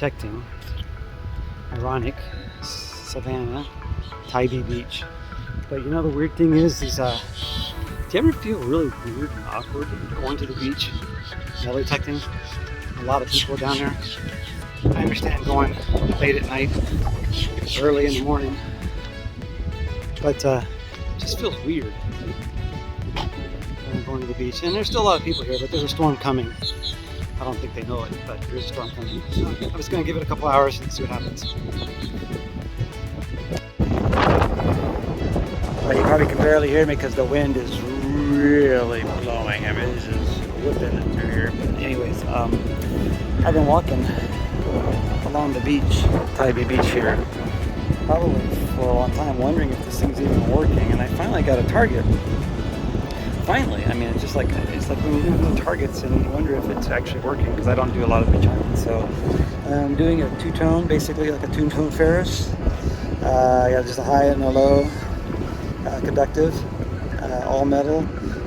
detecting, ironic, Savannah, Tybee Beach. But you know the weird thing is do you ever feel really weird and awkward going to the beach, metal detecting? A lot of people down there. I understand going late at night, early in the morning, but it just feels weird going to the beach. And there's still a lot of people here, but there's a storm coming. I don't think they know it, but there's a storm coming. So I'm just going to give it a couple hours and see what happens. But you probably can barely hear me because the wind is really blowing. I mean, it's just whipping it through here. But anyways, I've been walking along the beach, Tybee Beach here, probably for a long time, wondering if this thing's even working. And I finally got a target. Finally, I mean, it's like when you do targets and you wonder if it's actually working, because I don't do a lot of beach hunting. So I'm doing a two-tone, basically like a two-tone Ferris. I got just a high and a low conductive, all metal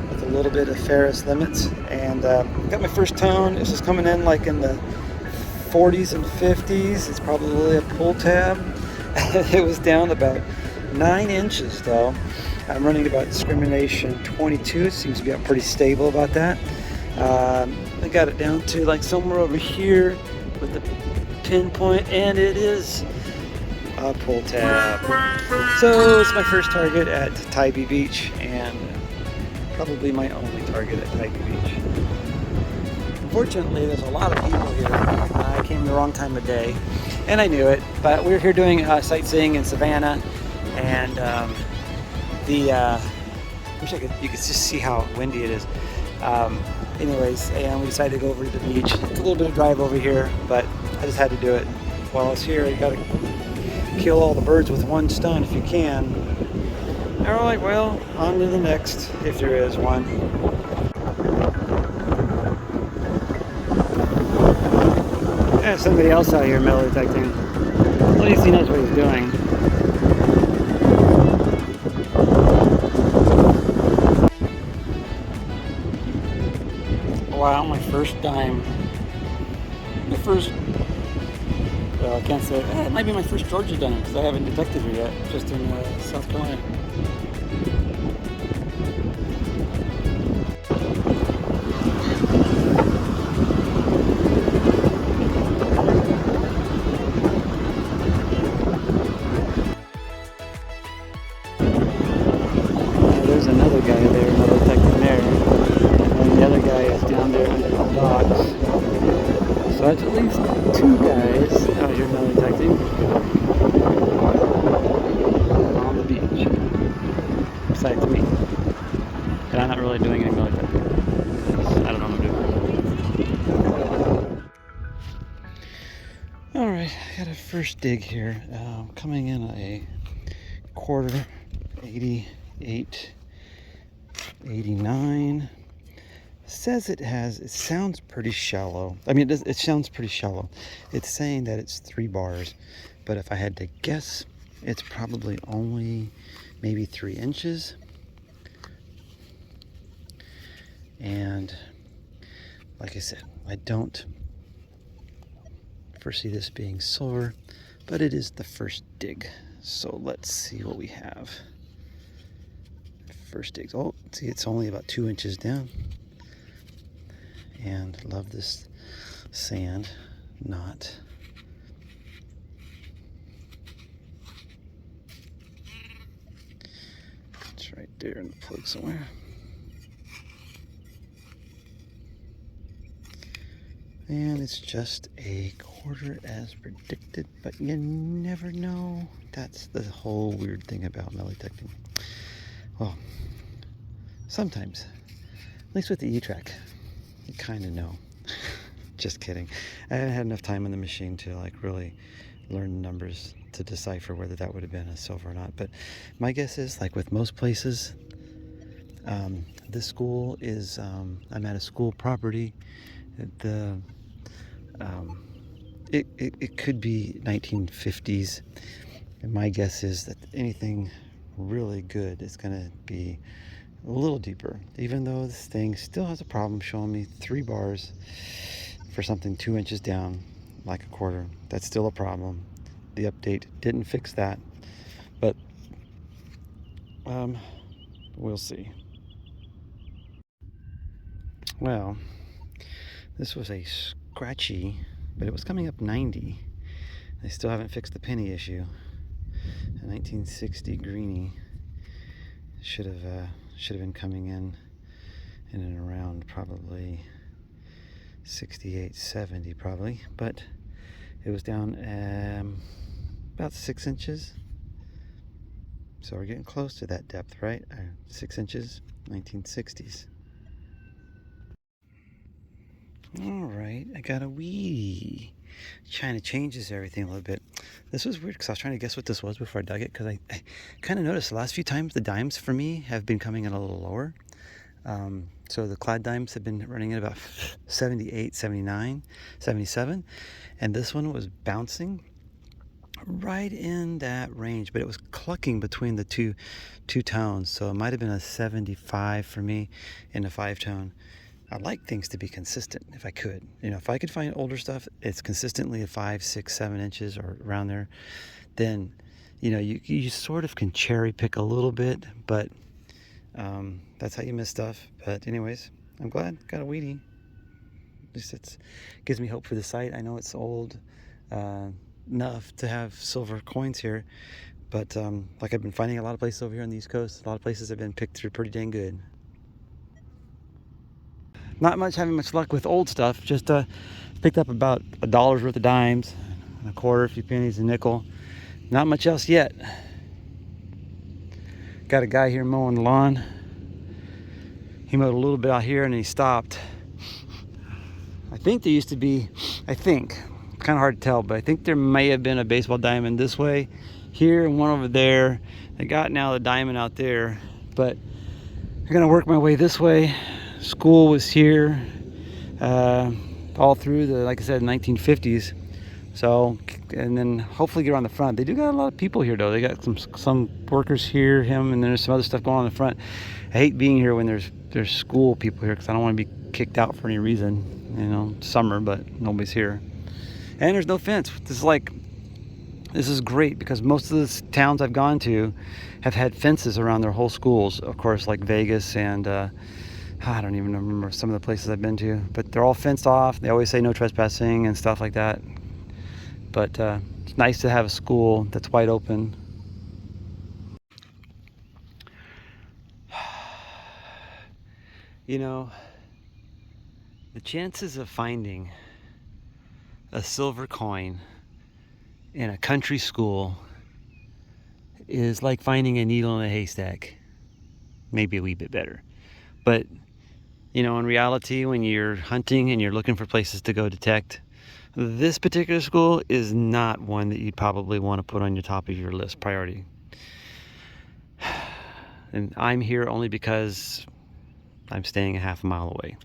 with a little bit of Ferris limits, and got my first tone. This is coming in like in the 40s and 50s. It's probably a pull tab. It was down about 9 inches though. I'm running about discrimination 22. It seems to be pretty stable about that. I got it down to like somewhere over here with the pinpoint, and it is a pull tab. So it's my first target at Tybee Beach, and probably my only target at Tybee Beach. Unfortunately, there's a lot of people here. I came the wrong time of day, and I knew it. But we're here doing sightseeing in Savannah, and wish you could just see how windy it is. Anyways, and we decided to go over to the beach. It's a little bit of drive over here, but I just had to do it. While I was here, you gotta kill all the birds with one stone if you can. And we're like, well, on to the next, if there is one. There's somebody else out here metal detecting. At least he knows what he's doing. Wow, my first dime. Well, I can't say, it might be my first Georgia dime because I haven't detected her yet, just in South Carolina. There's another guy there, another detecting there. And the other guy is down there under the docks. So that's at least 2 guys out here metal detecting on the beach, besides me. And I'm not really doing any metal detecting. I don't know what I'm doing. Alright, I got a first dig here. Coming in a quarter, 88, 89. Says it sounds pretty shallow. I mean, it sounds pretty shallow. It's saying that it's 3 bars, but if I had to guess, it's probably only maybe 3 inches. And like I said, I don't foresee this being silver, but it is the first dig. So let's see what we have. First digs. Oh, see, it's only about 2 inches down. And love this sand knot. It's right there in the plug somewhere. And it's just a quarter as predicted, but you never know. That's the whole weird thing about metal detecting. Well, sometimes, at least with the E-trac, you kind of know. Just kidding. I haven't had enough time on the machine to like really learn the numbers to decipher whether that would have been a silver or not. But my guess is, like with most places, this school is, I'm at a school property. It could be 1950s. And my guess is that anything really good is going to be a little deeper, even though this thing still has a problem showing me 3 bars for something 2 inches down. like a quarter. That's still a problem. The update didn't fix that, but we'll see. Well, this was a scratchy, but it was coming up 90. They still haven't fixed the penny issue. A 1960 greenie should have been coming in and around probably 68, 70 probably, but it was down about 6 inches. So we're getting close to that depth, right? 6 inches, 1960s. All right, I got a wee. Trying to changes everything a little bit. This was weird because I was trying to guess what this was before I dug it, because I kind of noticed the last few times the dimes for me have been coming in a little lower. So the clad dimes have been running at about 78, 79, 77, and this one was bouncing right in that range, but it was clucking between the two tones, so it might have been a 75 for me in a 5-tone. I like things to be consistent if I could. You know, if I could find older stuff, it's consistently at 5, 6, 7 inches or around there, then, you know, you sort of can cherry pick a little bit, but that's how you miss stuff. But anyways, I'm glad got a weedie. At least it gives me hope for the site. I know it's old enough to have silver coins here, but like I've been finding a lot of places over here on the East Coast, a lot of places have been picked through pretty dang good. Not having much luck with old stuff. Just picked up about $1 worth of dimes, and a quarter, a few pennies, a nickel. Not much else yet. Got a guy here mowing the lawn. He mowed a little bit out here and then he stopped. I think there used to be, kind of hard to tell, but I think there may have been a baseball diamond this way, here, and one over there. I got now the diamond out there, but I'm gonna work my way this way. School was here all through the, like I said, 1950s. So, and then hopefully get around the front. They do got a lot of people here though. They got some workers here, him, and then there's some other stuff going on in the front. I hate being here when there's school people here because I don't want to be kicked out for any reason. You know, summer, but nobody's here. And there's no fence. This is great because most of the towns I've gone to have had fences around their whole schools. Of course, like Vegas and I don't even remember some of the places I've been to, but they're all fenced off. They always say no trespassing and stuff like that. But it's nice to have a school that's wide open. You know, the chances of finding a silver coin in a country school is like finding a needle in a haystack. Maybe a wee bit better. But, you know, in reality, when you're hunting and you're looking for places to go detect, this particular school is not one that you'd probably want to put on your top of your list priority. And I'm here only because I'm staying a half a mile away,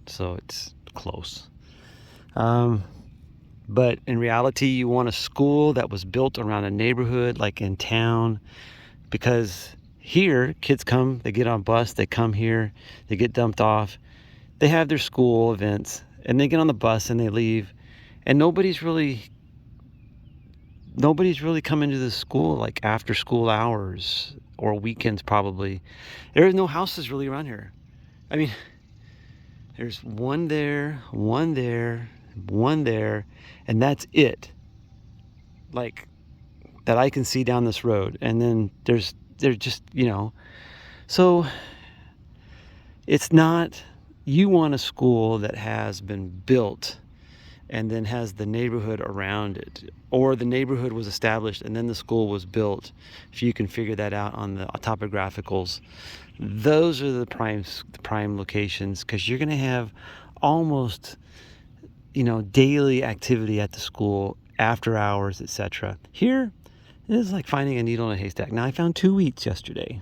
so it's close. But in reality, you want a school that was built around a neighborhood, like in town, because here kids come, they get on a bus, they come here, they get dumped off, they have their school events, and they get on the bus and they leave, and nobody's really coming to the school like after school hours or weekends. Probably there are no houses really around here. I mean, there's one there, one there, one there, and that's it, like that I can see down this road. And then they're just, you know, so it's not, you want a school that has been built and then has the neighborhood around it, or the neighborhood was established and then the school was built. If you can figure that out on the topographicals, those are the prime locations, because you're going to have almost, you know, daily activity at the school, after hours, etc. Here it is like finding a needle in a haystack. Now, I found 2 wheats yesterday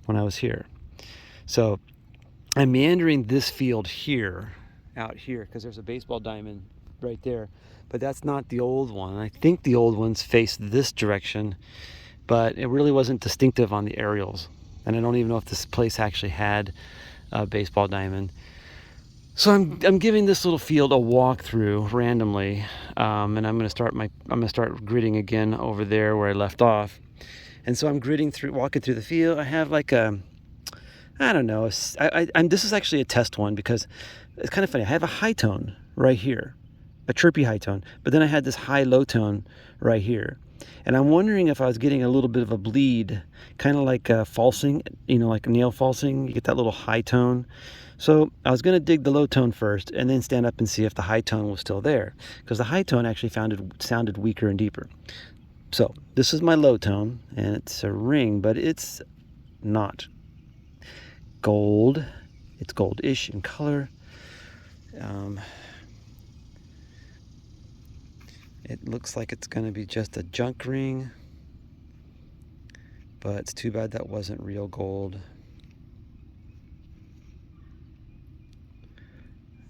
when I was here, so I'm meandering this field here, out here, because there's a baseball diamond right there, but that's not the old one. I think the old ones face this direction, but it really wasn't distinctive on the aerials, and I don't even know if this place actually had a baseball diamond. So I'm giving this little field a walkthrough randomly, and I'm gonna start gridding again over there where I left off. And so I'm walking through the field. I have like I don't know. This is actually a test one because it's kind of funny. I have a high tone right here, a chirpy high tone, but then I had this high low tone right here. And I'm wondering if I was getting a little bit of a bleed, kind of like falsing, like nail falsing. You get that little high tone. So I was going to dig the low tone first and then stand up and see if the high tone was still there, because the high tone actually sounded weaker and deeper. So this is my low tone, and it's a ring, but it's not gold. It's goldish in color. It looks like it's going to be just a junk ring, but it's too bad that wasn't real gold.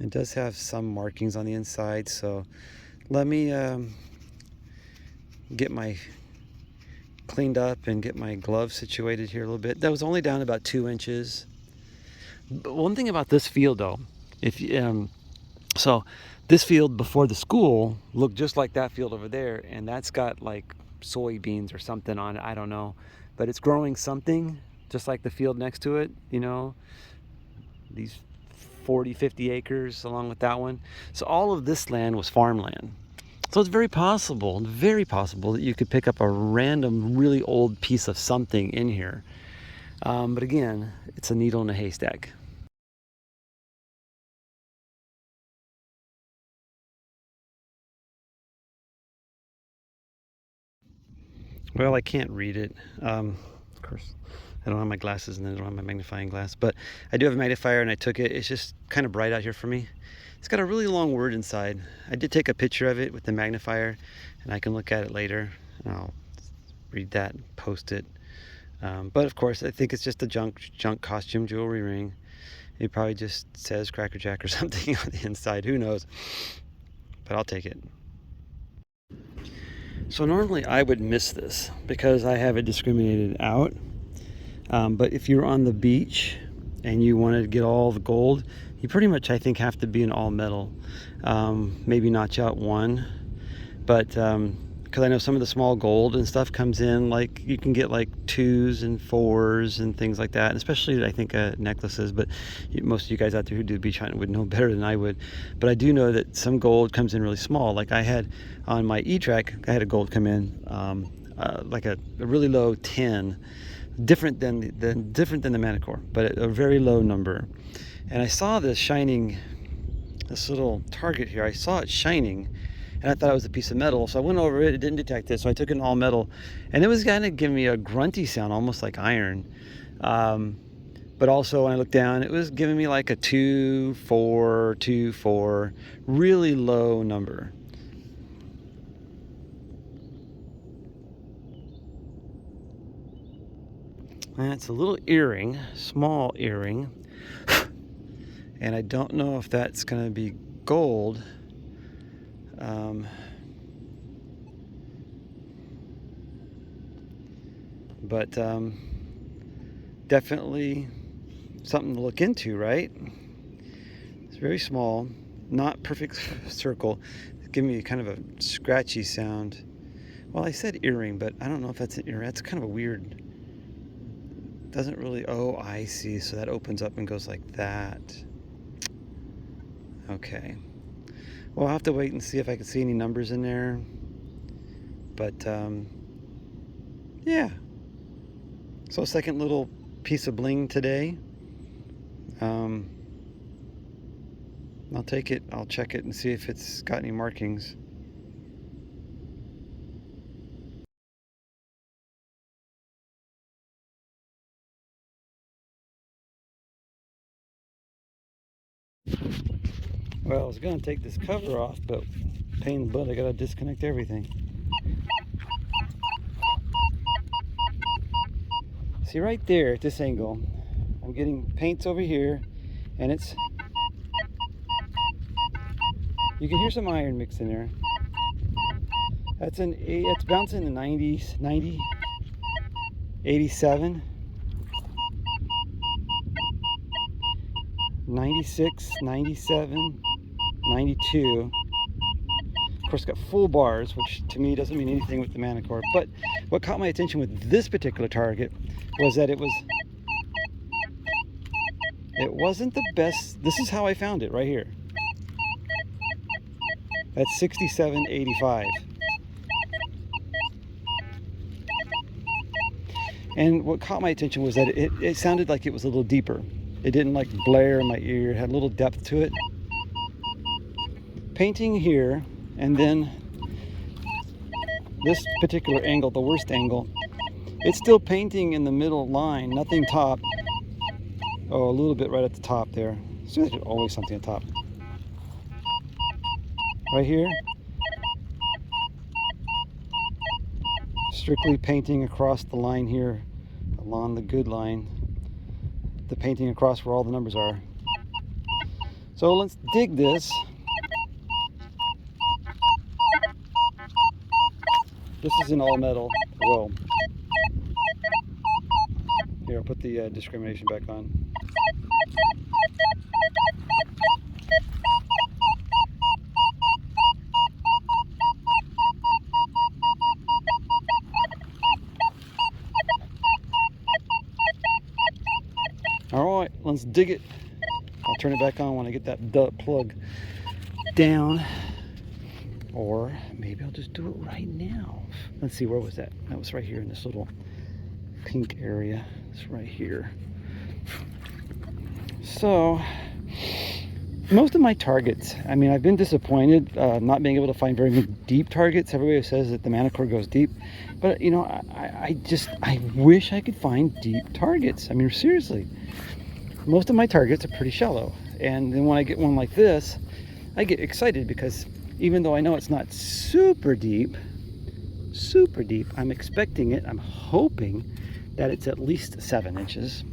It does have some markings on the inside, so let me get my cleaned up and get my glove situated here a little bit. That was only down about 2 inches. But one thing about this field, though, so this field before the school looked just like that field over there, and that's got like soybeans or something on it. I don't know, but it's growing something just like the field next to it. These 40-50 acres along with that one. So all of this land was farmland. So it's very possible that you could pick up a random really old piece of something in here. But again, it's a needle in a haystack. Well, I can't read it. Of course, I don't have my glasses and I don't have my magnifying glass, but I do have a magnifier and I took it. It's just kind of bright out here for me. It's got a really long word inside. I did take a picture of it with the magnifier, and I can look at it later. And I'll read that and post it. But of course, I think it's just a junk costume jewelry ring. It probably just says Cracker Jack or something on the inside. Who knows? But I'll take it. So normally I would miss this because I have it discriminated out. But if you're on the beach and you want to get all the gold, you pretty much, I think, have to be an all metal. Maybe notch out one. But because I know some of the small gold and stuff comes in, like you can get like 2s and 4s and things like that, and especially I think necklaces. But most of you guys out there who do beach hunting would know better than I would. But I do know that some gold comes in really small. Like I had on my E-trac, I had a gold come in like a really low 10, different than the Manticore, but a very low number. And I saw this little target here. I saw it shining, and I thought it was a piece of metal. So I went over it. It didn't detect it, so I took it in all metal, and it was kind of giving me a grunty sound, almost like iron. But also when I looked down, it was giving me like a 2-4, 2-4, really low number. And it's a little earring, small earring. And I don't know if that's going to be gold. But definitely something to look into, right? It's very small, not perfect circle. It's giving me kind of a scratchy sound. Well, I said earring, but I don't know if that's an earring. That's kind of a weird. Doesn't really. Oh, I see. So that opens up and goes like that. Okay. Well, I'll have to wait and see if I can see any numbers in there. But yeah. So second little piece of bling today. I'll take it. I'll check it and see if it's got any markings. Well, I was going to take this cover off, but pain in the butt, I got to disconnect everything. See right there at this angle, I'm getting paints over here, and you can hear some iron mixed in there. It's bouncing in the 90s, 90, 87. 96, 97, 92. Of course, got full bars, which to me doesn't mean anything with the Manticore. But what caught my attention with this particular target was that it wasn't the best. This is how I found it right here. That's 67.85. And what caught my attention was that it sounded like it was a little deeper. It didn't like blare in my ear. It had a little depth to it. Painting here, and then this particular angle, the worst angle, it's still painting in the middle line, nothing top. Oh, a little bit right at the top there. So there's always something at the top. Right here, strictly painting across the line here, along the good line, the painting across where all the numbers are. So let's dig this. This is an all metal. Well, here, I'll put the discrimination back on. All right, let's dig it. I'll turn it back on when I get that plug down, or maybe I'll just do it right now. Let's see, where was that? That was right here in this little pink area. It's right here. So most of my targets, I mean, I've been disappointed not being able to find very many deep targets. Everybody says that the Manticore goes deep, but you know, I wish I could find deep targets. I mean, seriously, most of my targets are pretty shallow, and then when I get one like this, I get excited because even though I know it's not super deep, I'm expecting it. I'm hoping that it's at least 7 inches.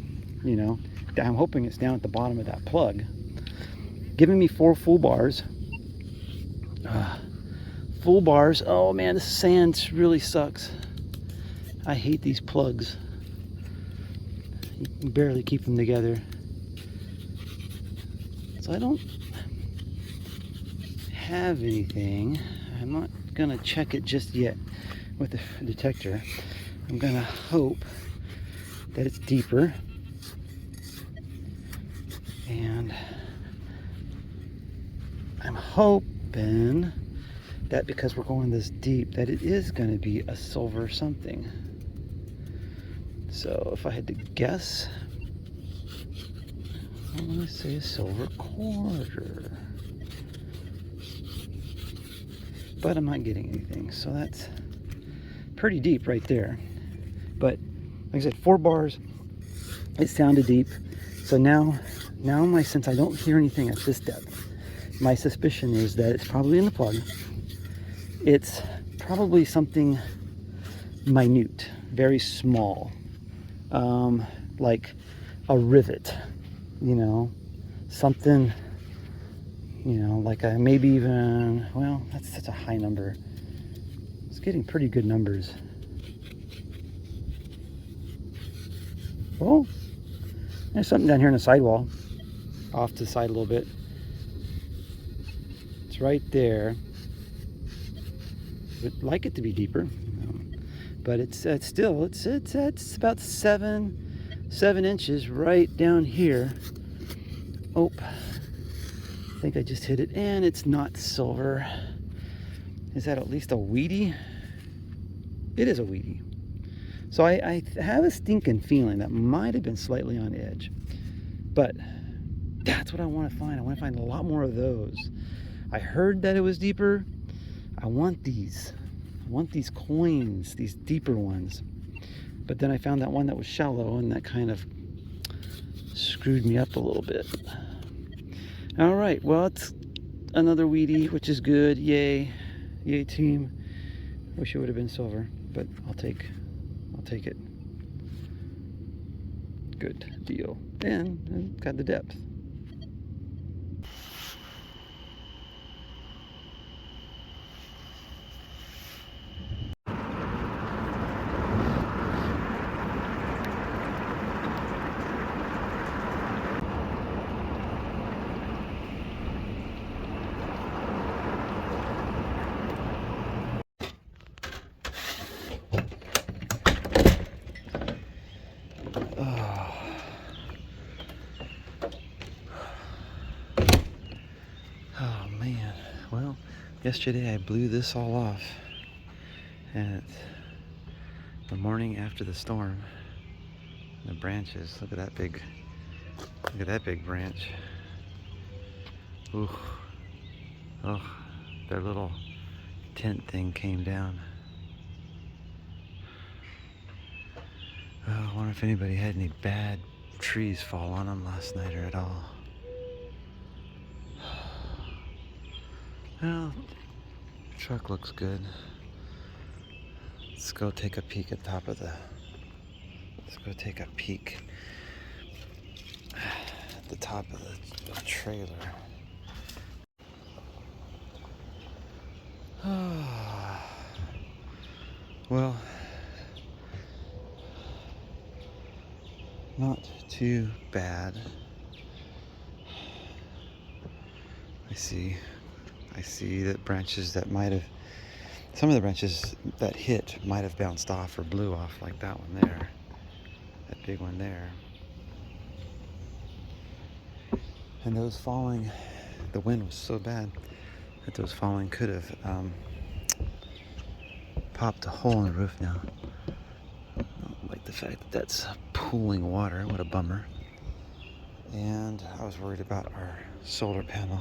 You know, I'm hoping it's down at the bottom of that plug. Giving me 4 full bars. Full bars. Oh man, the sand really sucks. I hate these plugs. You can barely keep them together. So I don't have anything. I'm not gonna check it just yet with the detector. I'm gonna hope that it's deeper, and I'm hoping that because we're going this deep that it is going to be a silver something. So if I had to guess, I'm going to say a silver quarter, but I'm not getting anything, so that's pretty deep right there. But like I said, 4 bars, it sounded deep. So now since I don't hear anything at this depth, my suspicion is that it's probably in the plug. It's probably something minute, very small, like a rivet, you know, something, you know, like a maybe even, well, that's such a high number. It's getting pretty good numbers. Oh, there's something down here in the sidewall, off to the side a little bit. It's right there. Would like it to be deeper, but it's still it's about 7 inches right down here. Oh, I think I just hit it, and it's not silver. Is that at least a weedy? It is a weedy. So I have a stinking feeling that might have been slightly on edge, but that's what I want to find. I want to find a lot more of those. I heard that it was deeper. I want these. I want these coins, these deeper ones. But then I found that one that was shallow, and that kind of screwed me up a little bit. All right, well, it's another weedy, which is good. Yay. Yay, team. Wish it would have been silver, but I'll take it. Good deal. And got the depth. Yesterday I blew this all off at the morning after the storm. The branches, look at that big branch. Ooh. Oh, their little tent thing came down. Oh, I wonder if anybody had any bad trees fall on them last night or at all. Well, the truck looks good. Let's go take a peek at top of the. Let's go take a peek at the top of the trailer. Well, not too bad. I see that branches that might have, some of the branches that hit might have bounced off or blew off, like that one there, that big one there. And those falling, the wind was so bad that those falling could have popped a hole in the roof now. I don't like the fact that that's pooling water, what a bummer. And I was worried about our solar panel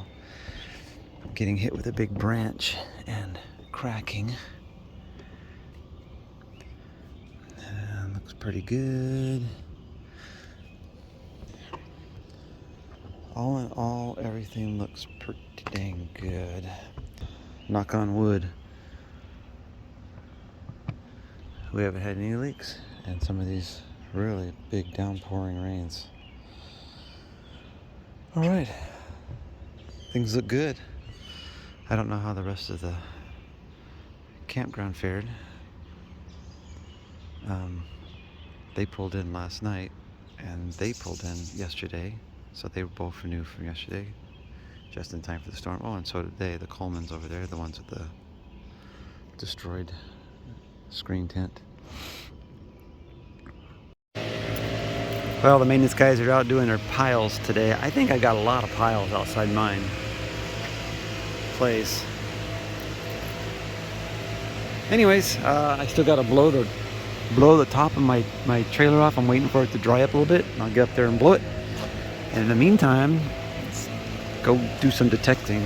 getting hit with a big branch and cracking. And looks pretty good. All in all, everything looks pretty dang good. Knock on wood. We haven't had any leaks, and some of these really big downpouring rains. All right, things look good. I don't know how the rest of the campground fared. They pulled in last night, and they pulled in yesterday, so they were both renewed from yesterday, just in time for the storm. Oh, and so did they, the Colemans over there, the ones with the destroyed screen tent. Well, the maintenance guys are out doing their piles today. I think I got a lot of piles outside mine place. Anyways, I still got to blow the top of my trailer off. I'm waiting for it to dry up a little bit, and I'll get up there and blow it. And in the meantime, let's go do some detecting.